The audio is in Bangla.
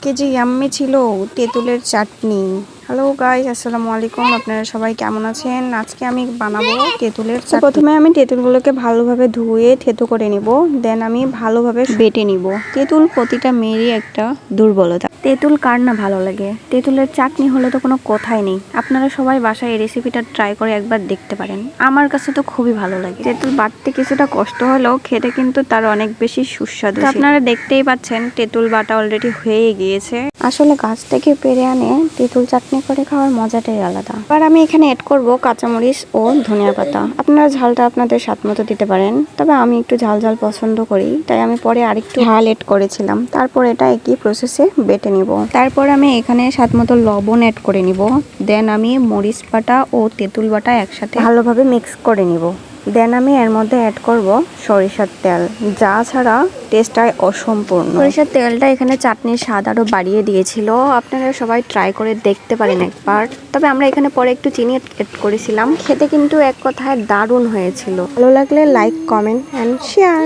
কি যে ইয়াম্মি ছিল তেঁতুলের চাটনি। হ্যালো গাইস, আসসালামু আলাইকুম। আপনারা সবাই কেমন আছেন? আজকে আমি বানাবো তেঁতুলের চাটনি। প্রথমে আমি তেঁতুলগুলোকে ভালোভাবে ধুয়ে থেতো করে নিব, দেন আমি ভালোভাবে বেটে নিব। তেঁতুল প্রতিটা মেয়েরই একটা দুর্বলতা। তেঁতুল কার না ভালো লাগে? তেঁতুলের চাটনি হলে তো কোনো কথাই নেই। আপনারা সবাই বাসায় এই রেসিপিটা ট্রাই করে একবার দেখতে পারেন। আমার কাছে তো খুবই ভালো লাগে। তেঁতুল বাটতে কিছুটা কষ্ট হলেও খেতে কিন্তু তার অনেক বেশি সুস্বাদু। আপনারা দেখতেই পাচ্ছেন তেঁতুল বাটা অলরেডি হয়ে গিয়েছে। আসলে গাছ থেকে পেরে আনে তেঁতুল চাটনি করে খাওয়ার মজাটাই আলাদা। এবার আমি এখানে এড করব কাঁচামরিচ ও ধনিয়া পাতা। আপনারা ঝালটা আপনাদের স্বাদ মতো দিতে পারেন, তবে আমি একটু ঝাল ঝাল পছন্দ করি, তাই আমি পরে আরেকটু ঝাল এড করেছিলাম। তারপর এটা একই প্রসেসে বেটে নিব। তারপর আমি এখানে স্বাদ মতো লবণ এড করে নিব। দেন আমি মরিচ বাটা ও তেঁতুল বাটা একসাথে ভালোভাবে মিক্স করে নিব। দেন আমি এর মধ্যে অ্যাড করব সরিষার তেল, যা ছাড়া টেস্ট হয় অসম্পূর্ণ। সরিষার তেলটা এখানে চাটনির স্বাদ আরও বাড়িয়ে দিয়েছিল। আপনারা সবাই ট্রাই করে দেখতে পারেন একবার। তবে আমরা এখানে পরে একটু চিনি অ্যাড করেছিলাম। খেতে কিন্তু এক কথায় দারুণ হয়েছিল। ভালো লাগলে লাইক, কমেন্ট অ্যান্ড শেয়ার।